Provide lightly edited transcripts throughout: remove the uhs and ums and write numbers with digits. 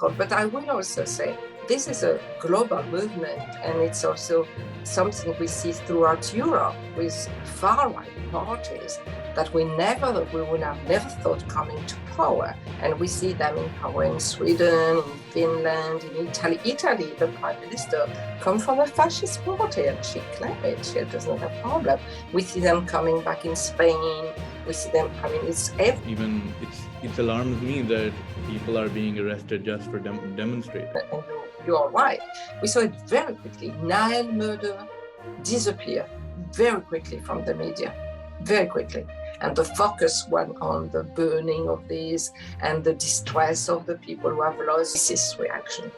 But I will also say this is a global movement, and it's also something we see throughout Europe with far-right parties that we would have never thought coming to power. And we see them in power in Sweden, in Finland, in Italy. Italy, the prime minister comes from a fascist party, and she claims it. She does not have a problem. We see them coming back in Spain. We see them, I mean, it alarms me that people are being arrested just for demonstrating. And you are right. We saw it very quickly. Nile murder disappeared very quickly from the media, very quickly. And the focus went on the burning of these and the distress of the people who have lost this reaction.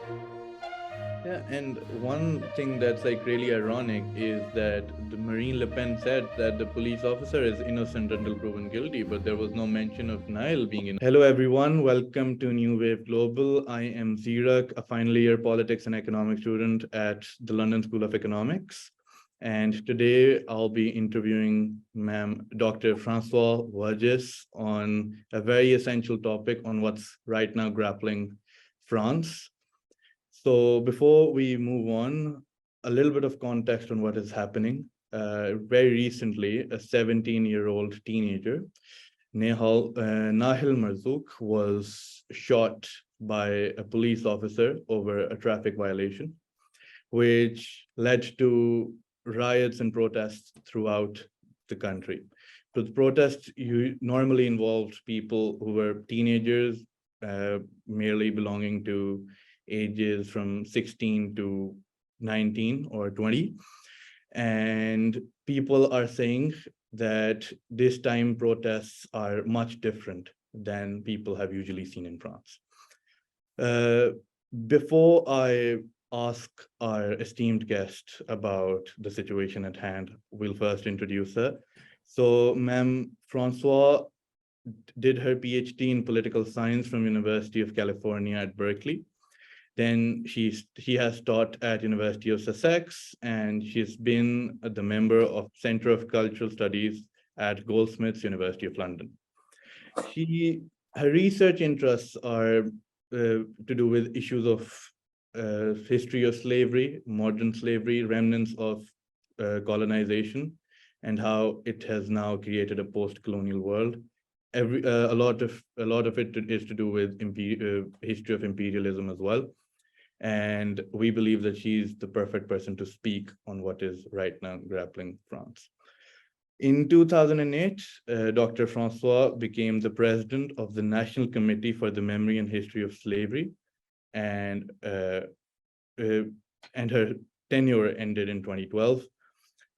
Yeah, and one thing that's really ironic is that Marine Le Pen said that the police officer is innocent until proven guilty, but there was no mention of Nile being innocent. Hello, everyone. Welcome to New Wave Global. I am Zirak, a final year politics and economics student at the London School of Economics. And today I'll be interviewing Dr. Francois Verges on a very essential topic on what's right now grappling France. So before we move on, a little bit of context on what is happening. Very recently, a 17-year-old teenager, Nahil Marzouk, was shot by a police officer over a traffic violation, which led to riots and protests throughout the country. So the protests normally involved people who were teenagers, merely belonging to ages from 16 to 19 or 20. And people are saying that this time protests are much different than people have usually seen in France. Before I ask our esteemed guest about the situation at hand, we'll first introduce her. So Ma'am Francois did her PhD in political science from University of California at Berkeley. Then she has taught at University of Sussex, and she's been the member of Center of Cultural Studies at Goldsmiths University of London. Her research interests are to do with issues of history of slavery, modern slavery, remnants of colonization, and how it has now created a post-colonial world. A lot of it is to do with history of imperialism as well. And we believe that she's the perfect person to speak on what is right now grappling France. In 2008, Dr. Francois became the president of the National Committee for the Memory and History of Slavery, and her tenure ended in 2012.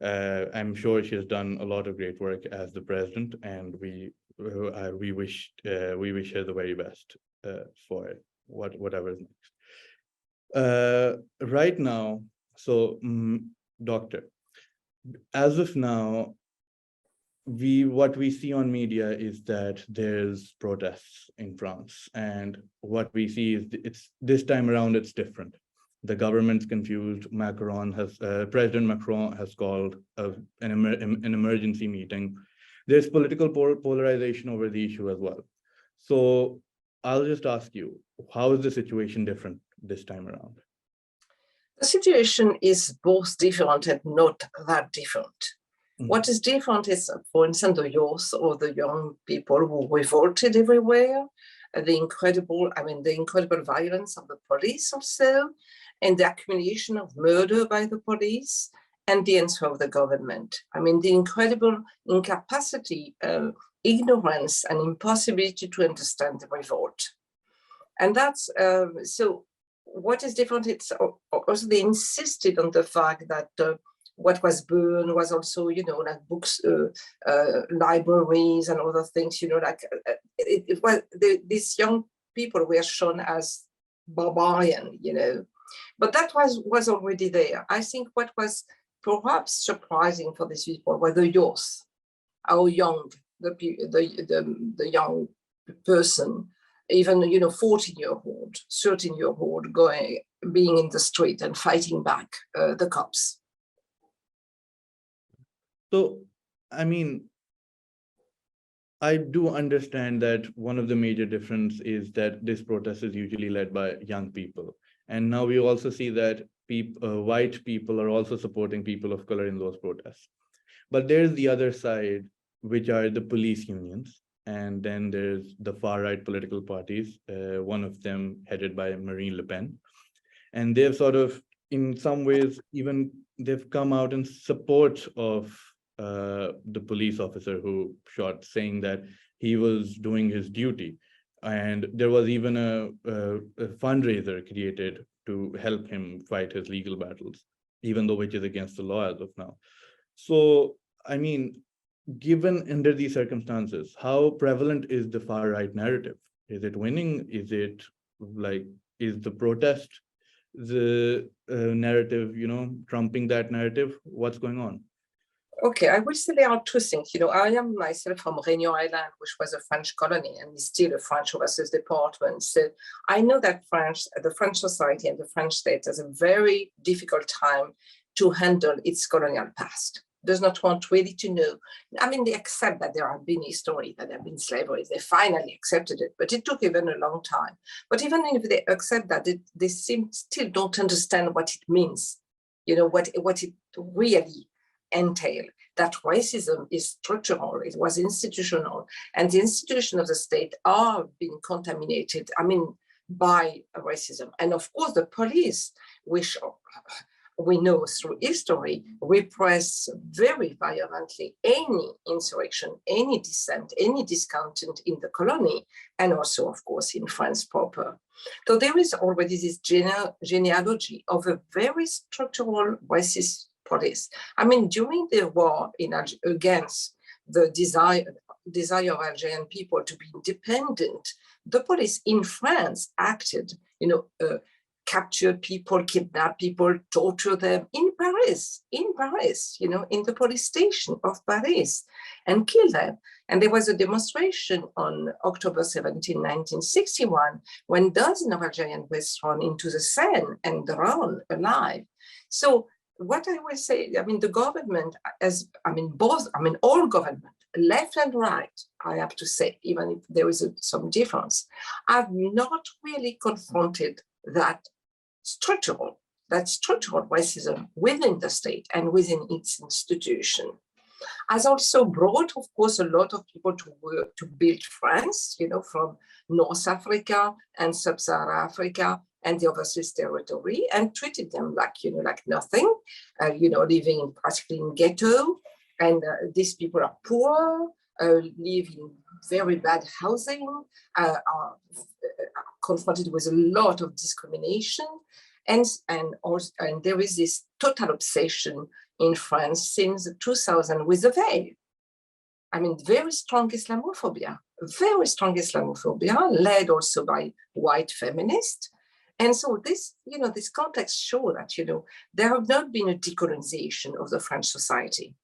I'm sure she has done a lot of great work as the president, and we wish her the very best for whatever is next. Right now, so Doctor, as of now, what we see on media is that there's protests in France, and what we see is this time around it's different. The government's confused. President Macron has called an emergency meeting. There's political polarization over the issue as well. So I'll just ask you, how is the situation different this time around? The situation is both different and not that different. Mm-hmm. What is different is, for instance, the youth or the young people who revolted everywhere, the incredible violence of the police also, and the accumulation of murder by the police, and the answer of the government. I mean, the incredible incapacity, ignorance, and impossibility to understand the revolt. And that's, so what is different, it's also they insisted on the fact that what was burned was also, like books, libraries and other things, these young people were shown as barbarian, but that was already there. I think what was perhaps surprising for these people were the youth, how young the young person, even 14-year-old, 13-year-old being in the street and fighting back the cops. So, I mean, I do understand that one of the major difference is that this protest is usually led by young people. And now we also see that white people are also supporting people of color in those protests. But there's the other side, which are the police unions. And then there's the far-right political parties, one of them headed by Marine Le Pen. And they've sort of, in some ways, even they've come out in support of the police officer who shot, saying that he was doing his duty. And there was even a fundraiser created to help him fight his legal battles, even though which is against the law as of now. So, I mean, given under these circumstances, how prevalent is the far right narrative? Is it winning? Is it like, is the protest the narrative, trumping that narrative? What's going on? Okay, I will say there are two things. I am myself from Réunion Island, which was a French colony and is still a French overseas department. So I know that the French society and the French state has a very difficult time to handle its colonial past. Does not want really to know. I mean, they accept that there have been history, that there have been slavery. They finally accepted it, but it took even a long time. But even if they accept that, they still don't understand what it means, what it really entails. That racism is structural, it was institutional, and the institutions of the state are being contaminated, by racism. And of course, the police, which we know through history, repress very violently any insurrection, any dissent, any discontent in the colony, and also, of course, in France proper. So there is already this genealogy of a very structural racist police. During the war against the desire of Algerian people to be independent, the police in France acted, captured people, kidnapped people, tortured them in Paris, in the police station of Paris, and killed them. And there was a demonstration on October 17, 1961, when dozens of Algerians were thrown into the Seine and drowned alive. So what I will say, the government, all government, left and right, I have to say, even if there is some difference, have not really confronted that structural racism within the state and within its institution. Has also brought, of course, a lot of people to work to build France, from North Africa and Sub-Saharan Africa and the overseas territory, and treated them like nothing, living practically in ghetto. And these people are poor, live in very bad housing, are confronted with a lot of discrimination. And there is this total obsession in France since 2000 with the veil. Very strong Islamophobia, led also by white feminists. And so this context shows that, there have not been a decolonization of the French society.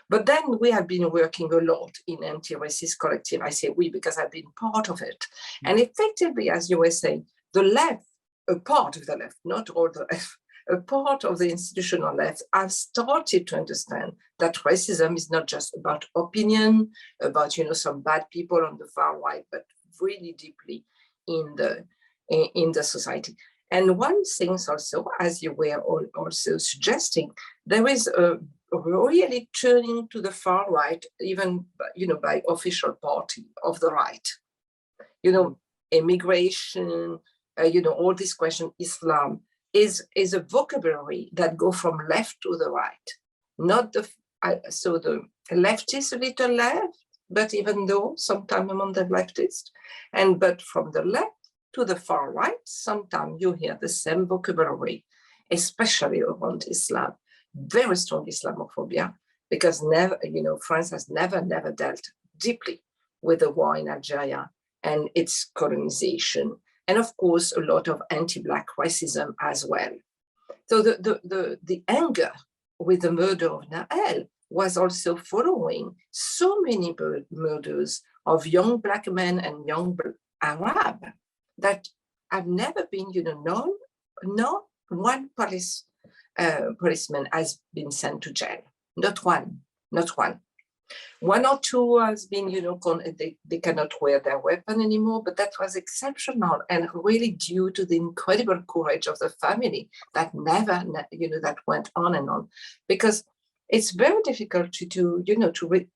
But then we have been working a lot in anti-racist collective. I say we because I've been part of it. And effectively, as you were saying, the left, a part of the left, not all the left, a part of the institutional left have started to understand that racism is not just about opinion, about some bad people on the far right, but really deeply in the society. And one thing also, as you were also suggesting, there is a really turning to the far right, even by official party of the right. Immigration, all this question, Islam is a vocabulary that go from left to the right. Not the left is a little left, but even though sometimes among the leftists, but from the left to the far right, sometimes you hear the same vocabulary, especially around Islam. Very strong Islamophobia, because France has never dealt deeply with the war in Algeria and its colonization. And of course, a lot of anti-Black racism as well. So the anger with the murder of Nael was also following so many murders of young Black men and young Arab that have never been, known. No one policeman has been sent to jail. Not one. One or two has been, they cannot wear their weapon anymore, but that was exceptional and really due to the incredible courage of the family that never, that went on and on. Because it's very difficult to read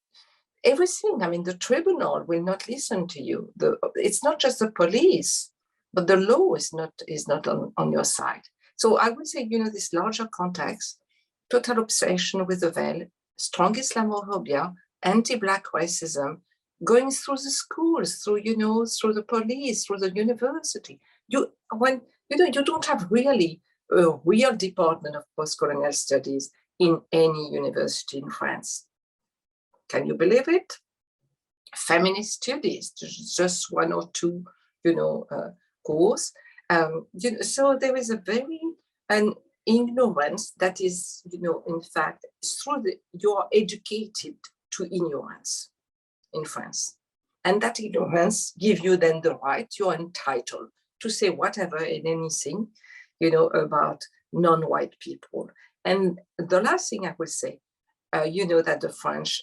everything. I mean, the tribunal will not listen to you. It's not just the police, but the law is not on your side. So I would say, this larger context, total obsession with the veil, strong Islamophobia, anti-Black racism, going through the schools, through the police, through the university. You don't have really a real department of post-colonial studies in any university in France. Can you believe it? Feminist studies, just one or two, course. So there is a an ignorance that is, in fact, you are educated to ignorance in France. And that ignorance gives you then the right, you're entitled to say whatever and anything, about non-white people. And the last thing I will say, that the French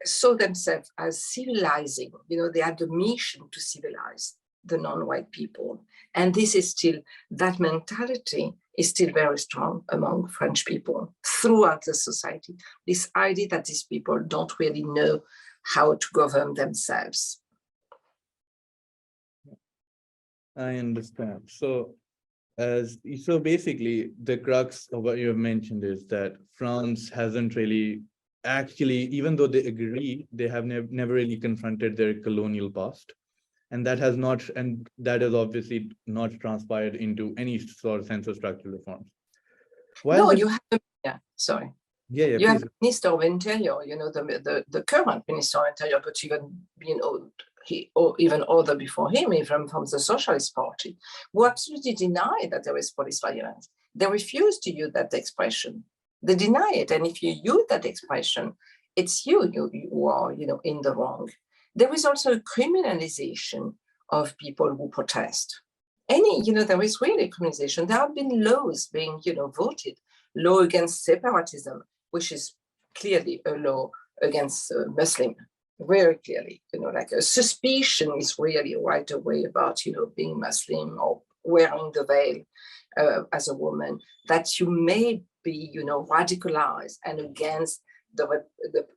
saw themselves as civilizing, they had the mission to civilize the non-white people. And this is still, that mentality is still very strong among French people throughout the society. This idea that these people don't really know how to govern themselves. I understand. So basically, the crux of what you have mentioned is that France hasn't really actually, even though they agree, they have never really confronted their colonial past. And that has obviously not transpired into any sort of sense of structural reforms. You have, sorry. Yeah, you have the Minister of Interior, the current Minister of Interior, but even, or even other before him, even from the Socialist Party, who absolutely deny that there is police violence. They refuse to use that expression. They deny it. And if you use that expression, it's you are, in the wrong. There is also a criminalization of people who protest. There is really criminalization. There have been laws being, voted, law against separatism, which is clearly a law against Muslim, very clearly, like a suspicion is really right away about, being Muslim or wearing the veil as a woman, that you may be, radicalized and against the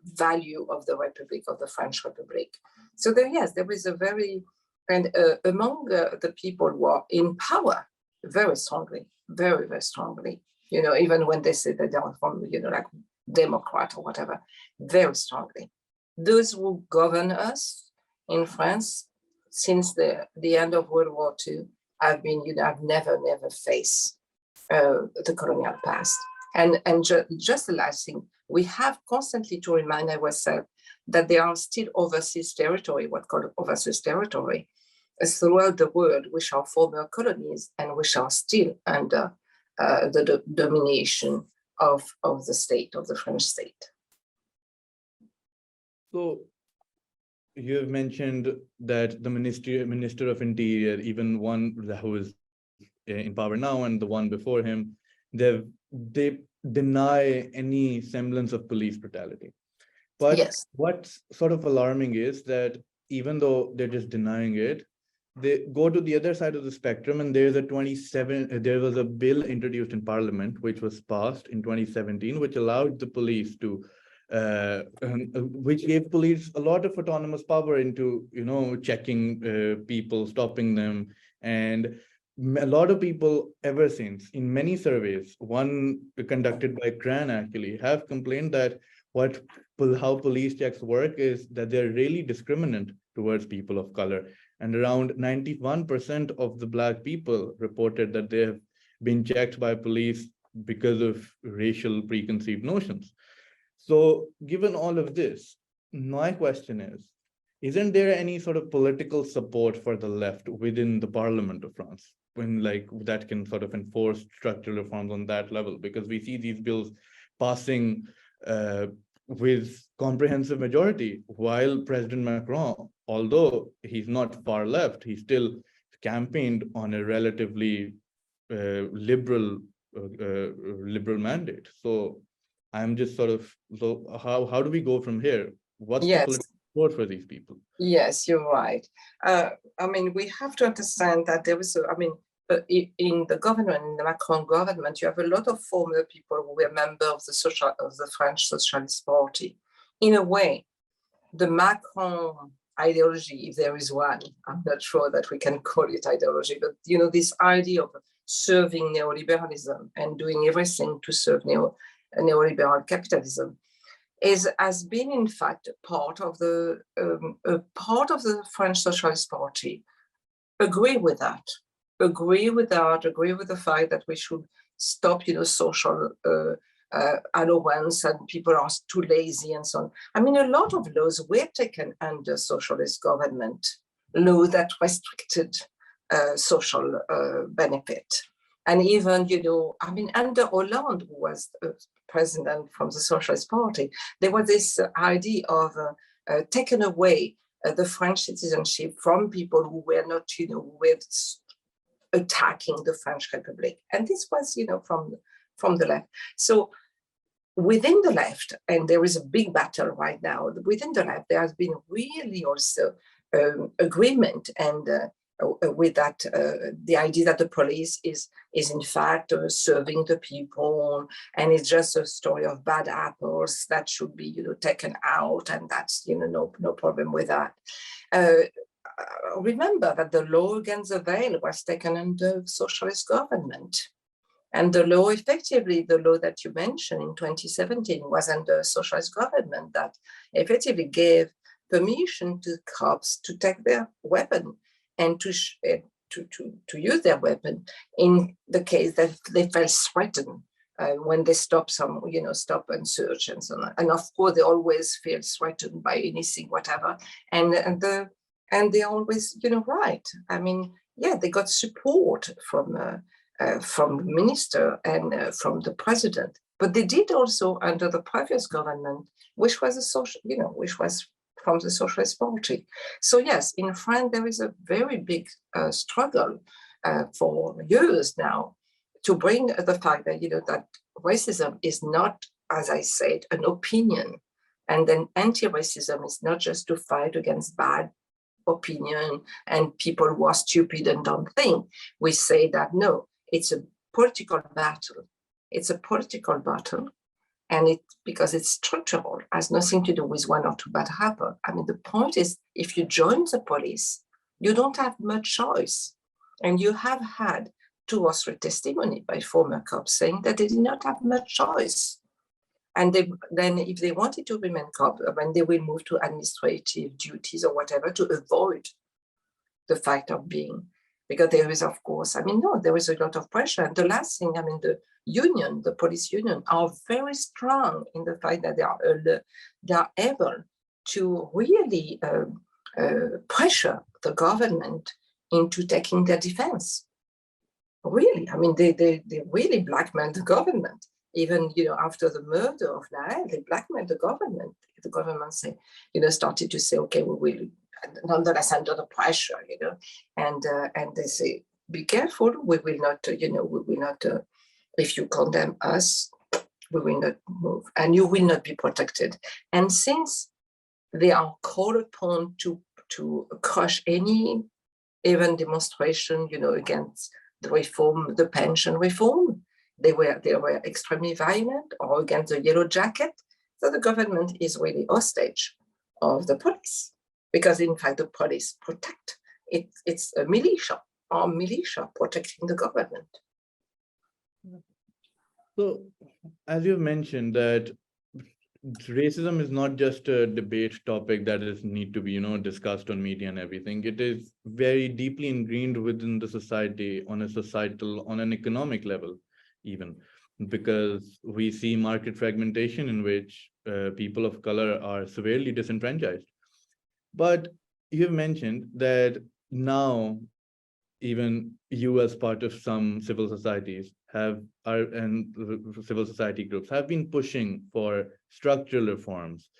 value of the Republic, of the French Republic. So there is a very, and among the people who are in power, very strongly, very, very strongly, even when they say that they are from, like Democrat or whatever, very strongly. Those who govern us in France since the end of World War II have been, have never faced the colonial past. And just the last thing, we have constantly to remind ourselves that there are still overseas territory, what called overseas territory, throughout the world, which are former colonies and which are still under the domination of the state, of the French state. So you have mentioned that the Minister of Interior, even one who is in power now and the one before him, they deny any semblance of police brutality. But yes, what's sort of alarming is that even though they're just denying it, they go to the other side of the spectrum, and there was a bill introduced in Parliament, which was passed in 2017, which allowed the police to, which gave police a lot of autonomous power into, checking people, stopping them. And a lot of people ever since, in many surveys, one conducted by CRAN actually, have complained that how police checks work is that they're really discriminant towards people of color. And around 91% of the Black people reported that they have been checked by police because of racial preconceived notions. So given all of this, my question is, isn't there any sort of political support for the left within the Parliament of France when that can sort of enforce structural reforms on that level? Because we see these bills passing with comprehensive majority, while President Macron, although he's not far left, he still campaigned on a relatively liberal mandate. So I'm just sort of, so how do we go from here? What's the Yes. political support for these people? Yes, you're right. I mean, we have to understand that there was, in the government, in the Macron government, you have a lot of former people who were members of the French Socialist Party. In a way, the Macron ideology, if there is one, I'm not sure that we can call it ideology, but this idea of serving neoliberalism and doing everything to serve neoliberal capitalism has been, in fact, part of the French Socialist Party. Agree with that. Agree with the fact that we should stop, social allowance and people are too lazy and so on. I mean, a lot of laws were taken under socialist government, laws that restricted social benefit. And even, under Hollande, who was president from the Socialist Party, there was this idea of taking away the French citizenship from people who were not, who were attacking the French Republic. And this was, from the left. So within the left, and there is a big battle right now, within the left, there has been really also agreement and with that, the idea that the police is in fact serving the people, and it's just a story of bad apples that should be taken out, and that's no problem with that. Remember that the law against the veil was taken under socialist government, and the law, effectively, the law that you mentioned in 2017 was under socialist government that effectively gave permission to cops to take their weapon and to use their weapon in the case that they felt threatened when they stop and search and so on. And of course, they always feel threatened by anything, whatever. And they always, right. I mean, yeah, they got support from the minister and from the president, but they did also under the previous government, which was which was from the Socialist Party. So yes, in France, there is a very big struggle for years now to bring the fact that, that racism is not, as I said, an opinion. And then anti-racism is not just to fight against bad opinion and people who are stupid and don't think. We say that, no, it's a political battle. It's a political battle. And because it's structural, has nothing to do with one or two bad apples. I mean, the point is, if you join the police, you don't have much choice. And you have had 2 or 3 testimony by former cops saying that they did not have much choice. And then if they wanted to remain cops, when they will move to administrative duties or whatever to avoid the fact of being, because there is, of course, there is a lot of pressure. And the last thing, the police union are very strong in the fact that they are able to really pressure the government into taking their defense. Really, they really blackmail the government. Even, after the murder of Naël, they blackmailed the government. The government started to say, okay, we will, nonetheless under the pressure, and they say, be careful, we will not, if you condemn us, we will not move, and you will not be protected. And since they are called upon to crush any even demonstration, against the reform, the pension reform, they were extremely violent, or against the yellow jacket. So the government is really hostage of the police, because in fact the police protect it. It's a militia protecting the government. So, as you've mentioned, that racism is not just a debate topic that is need to be, discussed on media and everything. It is very deeply ingrained within the society on an economic level, even, because we see market fragmentation in which people of color are severely disenfranchised. But you've mentioned that now, even you as part of some civil societies civil society groups have been pushing for structural reforms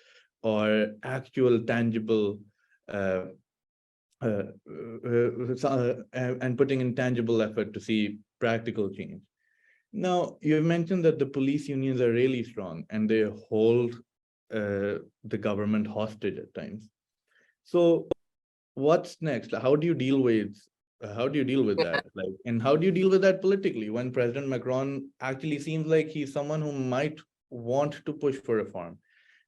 or actual tangible and putting in tangible effort to see practical change. Now, you mentioned that the police unions are really strong and they hold the government hostage at times. So what's next? How do you deal with that? Like, and how do you deal with that politically when President Macron actually seems like he's someone who might want to push for reform?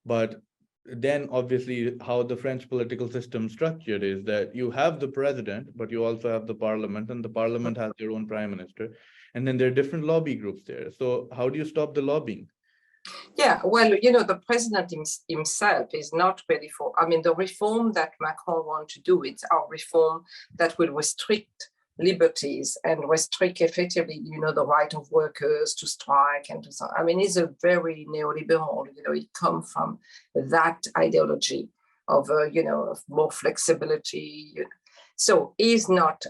But then obviously how the French political system structured is that you have the president, but you also have the parliament, and the parliament has their own prime minister. And then there are different lobby groups there. So how do you stop the lobbying? Yeah, well, you know, the president himself is not ready for, I mean, the reform that Macron wants to do, it's our reform that will restrict liberties and restrict effectively, you know, the right of workers to strike and to, I mean, he's a very neoliberal, you know, he comes from that ideology of, you know, of more flexibility. So he's not,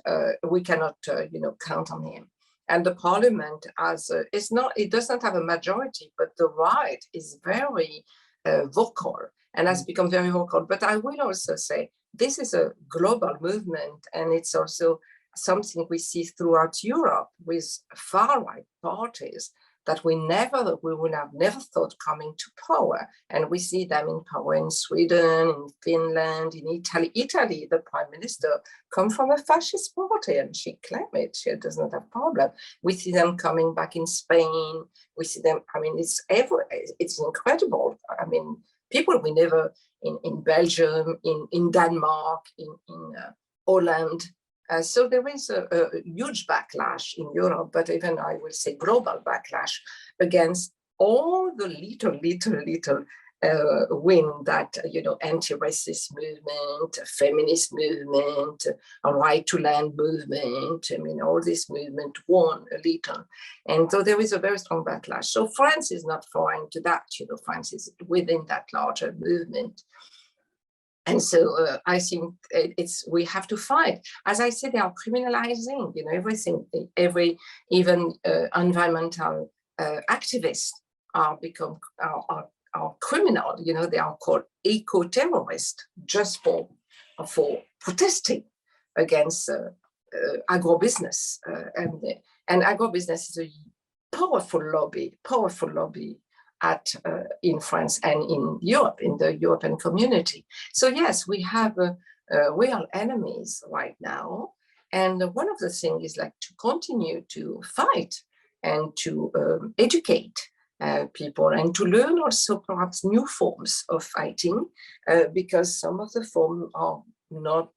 we cannot, you know, count on him. And the parliament it doesn't have a majority, but the right is very vocal and has become very vocal. But I will also say this is a global movement, and it's also something we see throughout Europe with far-right parties that we would have never thought coming to power. And we see them in power in Sweden, in Finland, in Italy. Italy, the prime minister comes from a fascist party, and she claims it. She does not have problem. We see them coming back in Spain. We see them, I mean, it's incredible. I mean, people we never, in Belgium, in Denmark, in Holland. So there is a huge backlash in Europe, but even I will say global backlash against all the little win that, you know, anti-racist movement, feminist movement, a right to land movement. I mean, all this movement won a little. And so there is a very strong backlash. So France is not foreign to that, you know, France is within that larger movement. And so I think we have to fight. As I said, they are criminalizing, you know, everything. Even environmental activists are criminal. You know, they are called eco-terrorists just for protesting against agrobusiness. And agrobusiness is a powerful lobby in France and in Europe, in the European community. So yes, we have real enemies right now. And one of the things is like to continue to fight and to educate people and to learn also perhaps new forms of fighting, because some of the forms are not,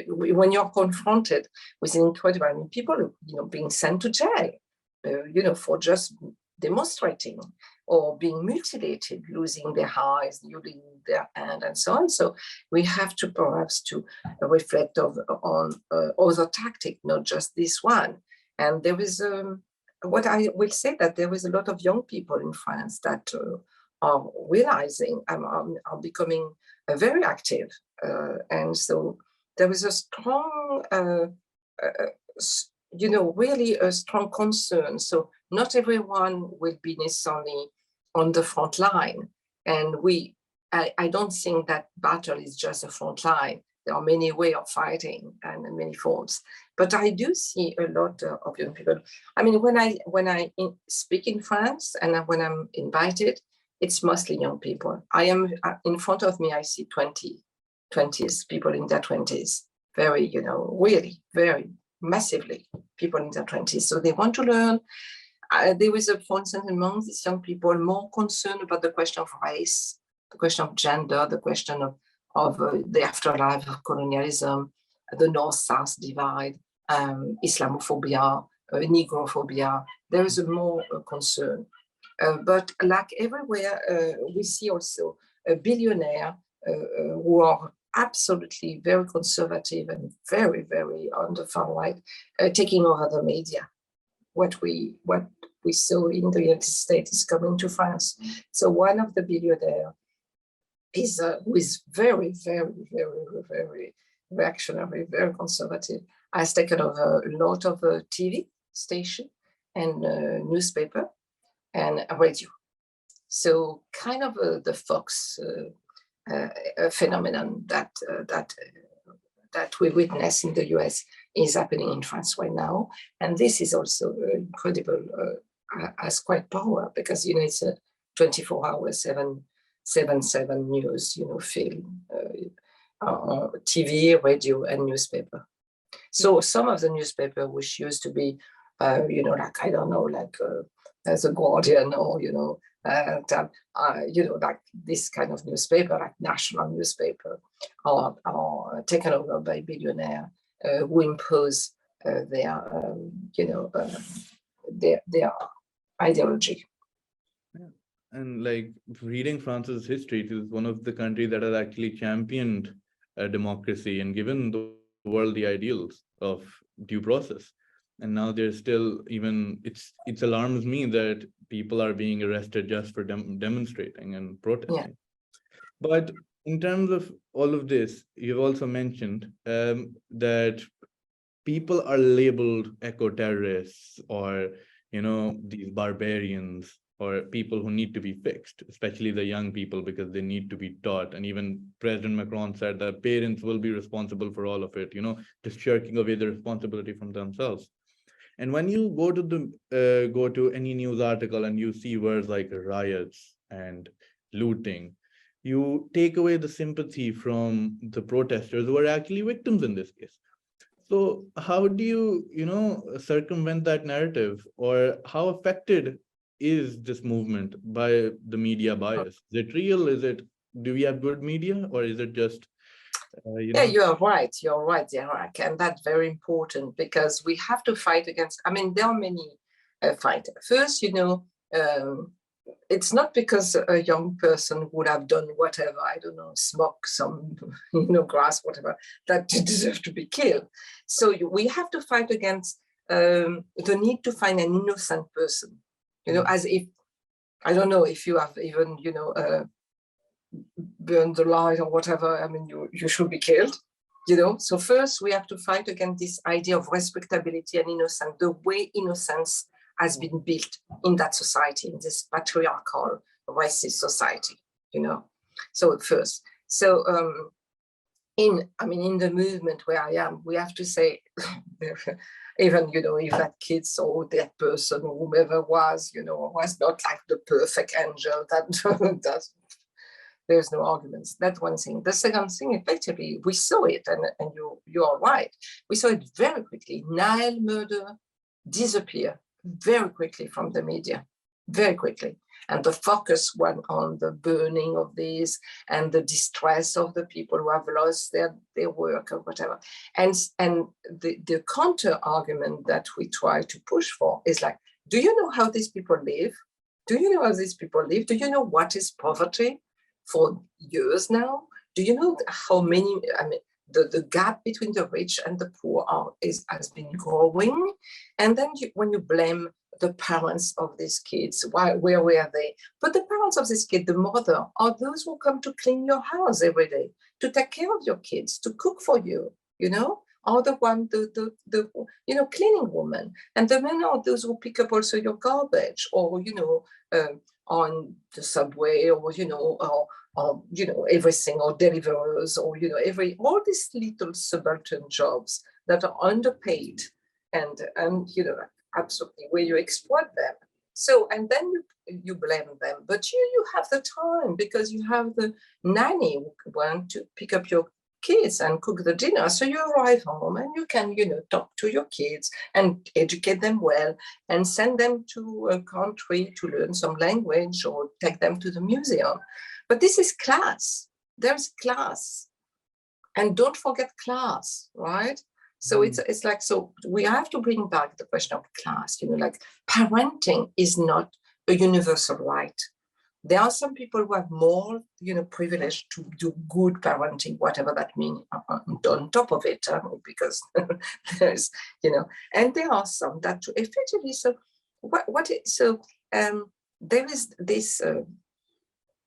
when you're confronted with incredible, I mean, people, you know, being sent to jail, you know, for just demonstrating, or being mutilated, losing their eyes, losing their hand, and so on. So we have to perhaps to reflect on other tactics, not just this one. And there is, what I will say, that there is a lot of young people in France that are realizing, are becoming very active. And so there is a strong, you know, really a strong concern. So not everyone will be necessarily on the front line. And I don't think that battle is just a front line. There are many ways of fighting and many forms. But I do see a lot of young people. I mean, when I speak in France and when I'm invited, it's mostly young people. I am in front of me, I see 20s, people in their 20s, very, you know, really very massively people in their 20s. So they want to learn. There is, for instance, among these young people, more concerned about the question of race, the question of gender, the question of the afterlife of colonialism, the North-South divide, Islamophobia, Negrophobia. There is a more concern. But like everywhere, we see also a billionaire who are absolutely very conservative and very, very on the far right, taking over the media. What we saw in the United States is coming to France. So one of the billionaires is who is very, very, very, very reactionary, very conservative, has taken over a lot of TV station and newspaper and radio. So kind of the Fox phenomenon that we witness in the US is happening in France right now. And this is also incredible has quite power, because, you know, it's a 24-hour, 7/7 news, you know, film, TV, radio, and newspaper. So some of the newspaper, which used to be, you know, like, I don't know, like The Guardian, or, you know, like this kind of newspaper, like national newspaper, are taken over by billionaires who impose their, you know, their ideology. Yeah. And like reading France's history, it is one of the countries that has actually championed democracy and given the world the ideals of due process. And now there's still even, it alarms me that people are being arrested just for demonstrating and protesting. Yeah. But in terms of all of this, you've also mentioned that people are labeled eco-terrorists, or, you know, these barbarians, or people who need to be fixed, especially the young people, because they need to be taught. And even President Macron said that parents will be responsible for all of it, you know, just shirking away the responsibility from themselves. And when you go to any news article and you see words like riots and looting, you take away the sympathy from the protesters who are actually victims in this case. So how do you, you know, circumvent that narrative, or how affected is this movement by the media bias? Is it real? Do we have good media, or is it just, you know? Yeah, you're right, Derek, and that's very important, because we have to fight against, I mean, there are many fights. First, you know, it's not because a young person would have done whatever, I don't know, smoke some, you know, grass, whatever, that they deserve to be killed. So we have to fight against the need to find an innocent person, you know, as if, I don't know, if you have even, you know, burned the light or whatever, I mean, you should be killed, you know. So first we have to fight against this idea of respectability and innocence, the way innocence has been built in that society, in this patriarchal, racist society, you know. So first, so in the movement where I am, we have to say, even, you know, if that kid or that person, whomever was, you know, was not like the perfect angel, that there's no arguments. That's one thing. The second thing, effectively, we saw it, and you are right. We saw it very quickly. Nile murder disappeared very quickly from the media, very quickly. And the focus went on the burning of these and the distress of the people who have lost their work or whatever. And the counter argument that we try to push for is like, do you know how these people live? Do you know how these people live? Do you know what is poverty for years now? Do you know how many, I mean, the gap between the rich and the poor has been growing? And then when you blame the parents of these kids, where were they? But the parents of this kid, the mother, are those who come to clean your house every day, to take care of your kids, to cook for you, you know, are the one, the you know, cleaning woman. And the men are those who pick up also your garbage, or, you know, on the subway, or, you know, or you know, everything, or deliverers, or, you know, all these little subaltern jobs that are underpaid, and you know, absolutely, where you exploit them. So, and then you blame them, but you have the time, because you have the nanny who want to pick up your kids and cook the dinner. So you arrive home and you can, you know, talk to your kids and educate them well, and send them to a country to learn some language, or take them to the museum. But this is class. There's class. And don't forget class, right? So it's like, so we have to bring back the question of class, you know, like parenting is not a universal right. There are some people who have more, you know, privilege to do good parenting, whatever that means, on top of it, because there's, you know, and there are some that effectively, so there is this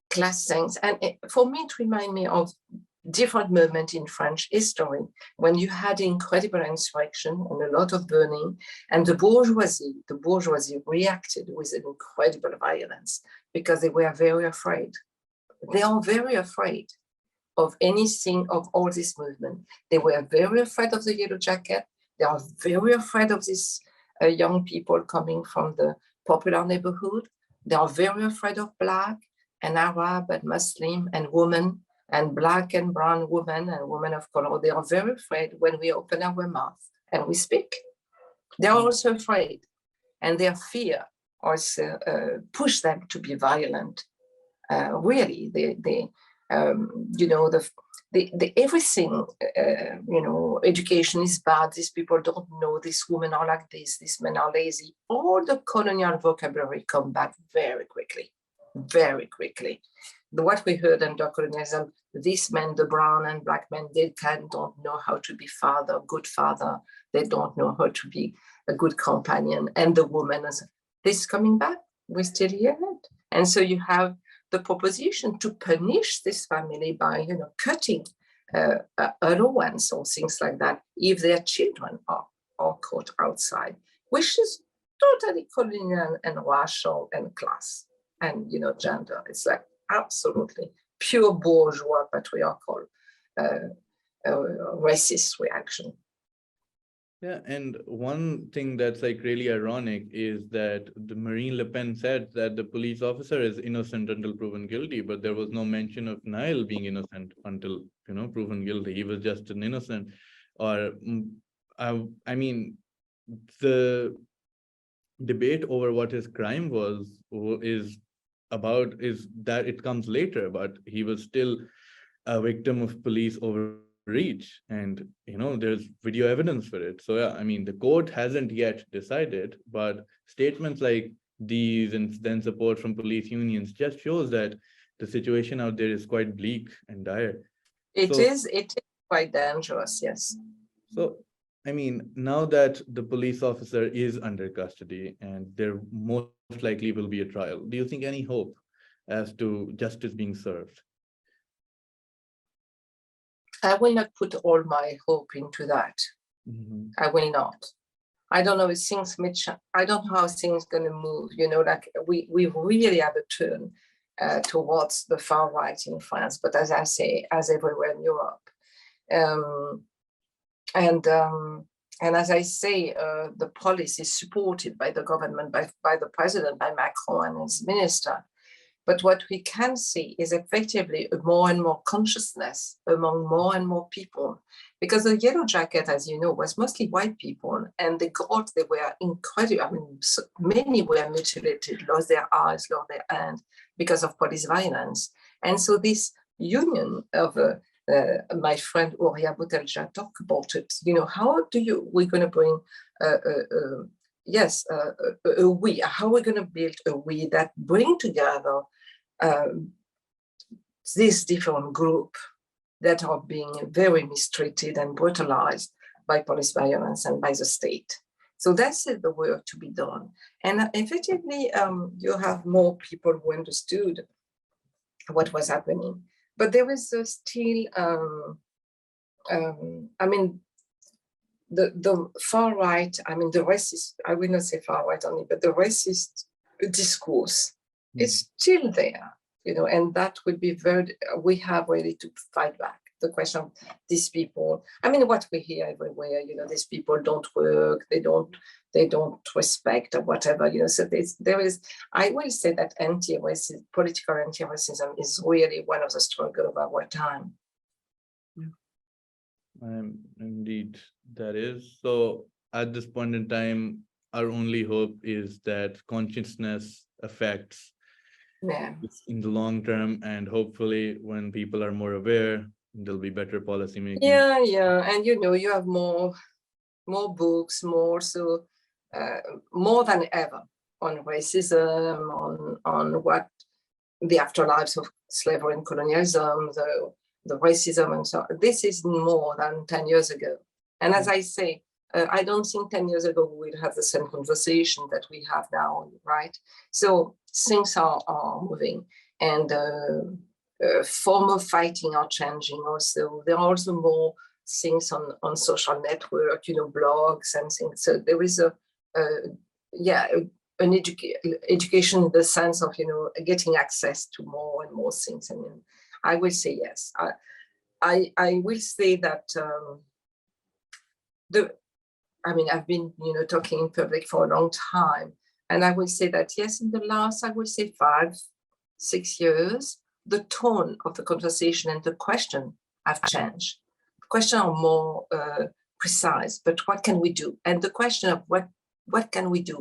class things, and for me, it reminds me of different moment in French history, when you had incredible insurrection and a lot of burning, and the bourgeoisie reacted with an incredible violence, because they were very afraid. They are very afraid of anything, of all this movement. They were very afraid of the yellow jacket. They are very afraid of these young people coming from the popular neighborhood. They are very afraid of Black and Arab and Muslim and women and Black and brown women and women of color. They are very afraid when we open our mouth and we speak. They are also afraid, and their fear also push them to be violent. Really, everything, education is bad. These people don't know. These women are like this. These men are lazy. All the colonial vocabulary come back very quickly, very quickly. What we heard under colonialism, these men, the brown and Black men, they don't know how to be good father. They don't know how to be a good companion. And the woman, this is coming back. We still hear it. And so you have the proposition to punish this family by, cutting allowance or things like that if their children are caught outside, which is totally colonial and racial and class and, gender. It's like absolutely pure bourgeois patriarchal racist reaction. Yeah, and one thing that's like really ironic is that the Marine Le Pen said that the police officer is innocent until proven guilty, but there was no mention of Niall being innocent until, proven guilty. He was just an innocent. Or, I mean, the debate over what his crime is that it comes later, but he was still a victim of police overreach, and there's video evidence for it. So yeah, I mean, the court hasn't yet decided, but statements like these and then support from police unions just shows that the situation out there is quite bleak and dire. It is quite dangerous, yes. So I mean, now that the police officer is under custody and there most likely will be a trial, do you think any hope as to justice being served? I will not put all my hope into that. Mm-hmm. I will not. I don't know if things I don't know how things going to move. Like we really have a turn towards the far right in France, but as I say, as everywhere in Europe. And as I say, the policy is supported by the government, by the president, by Macron and his minister. But what we can see is effectively a more and more consciousness among more and more people, because the Yellow Jacket, as you know, was mostly white people, and they were incredible. I mean, many were mutilated, lost their eyes, lost their hand because of police violence. And so this union of my friend Auria Botelja talked about it. How we're going to bring how are we going to build a we that bring together this different group that are being very mistreated and brutalized by police violence and by the state. So that's the work to be done. And effectively, you have more people who understood what was happening. But there is still, I mean, the far right, I mean, the racist, I will not say far right only, but the racist discourse is still there, and that would be we have really to fight back. The question of these people, I mean, what we hear everywhere, these people don't work, they don't respect or whatever, so there is, I will say that anti-racism, political anti-racism is really one of the struggles of our time. Indeed, that is. So at this point in time, our only hope is that consciousness affects in the long term, and hopefully when people are more aware, there'll be better policy making. Yeah, and you have more books, more than ever on racism, on what the afterlives of slavery and colonialism, the racism and so on. This is more than 10 years ago. And as I say, I don't think 10 years ago we would have the same conversation that we have now, right? So things are moving, and form of fighting are changing also. There are also more things on social network, blogs and things. So there is an education in the sense of, getting access to more and more things. I mean, I will say yes. I will say that I've been, talking in public for a long time, And I will say that, yes, in the last, I will say 5-6 years, the tone of the conversation and the question have changed. The questions are more precise, but what can we do? And the question of what can we do?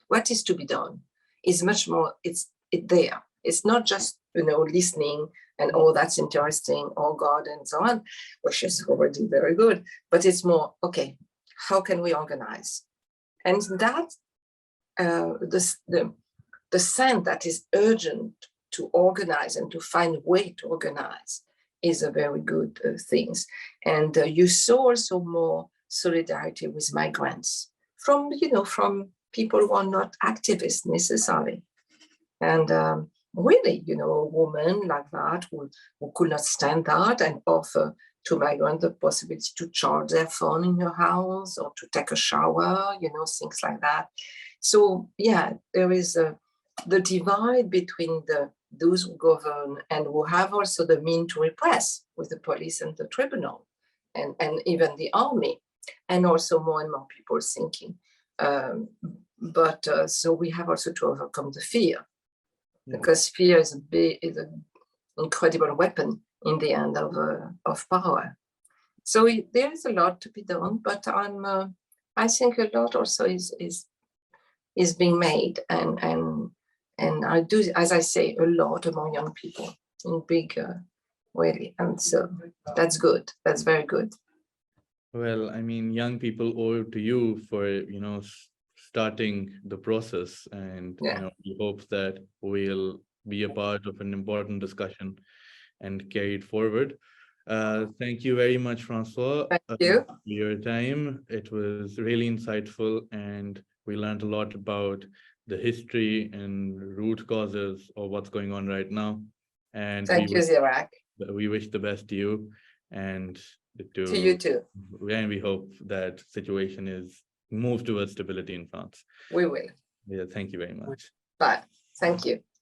What is to be done is much more, it's there. It's not just, listening and, oh, that's interesting, oh God, and so on, which is already very good, but it's more, okay, how can we organize? And that, the sense that is urgent to organize and to find a way to organize is a very good thing. And you saw also more solidarity with migrants from people who are not activists necessarily. And really, a woman like that who could not stand that and offer to migrants the possibility to charge their phone in your house or to take a shower, things like that. So, yeah, there is the divide between those who govern and who have also the means to repress with the police and the tribunal and even the army, and also more and more people thinking. So we have also to overcome the fear, because fear is an incredible weapon in the end of power. So there is a lot to be done, but I think a lot also is being made, and I do, as I say, a lot among young people in big way, and so that's good. That's very good. Well, I mean, young people owe to you for starting the process, and we hope that we'll be a part of an important discussion and carry it forward. Thank you very much, Francois, Thank you for your time. It was really insightful, and we learned a lot about the history and root causes of what's going on right now. And thank you, Zirak. We wish the best to you and to you too. And we hope that situation is moved towards stability in France. We will. Yeah, thank you very much. Bye. Thank you.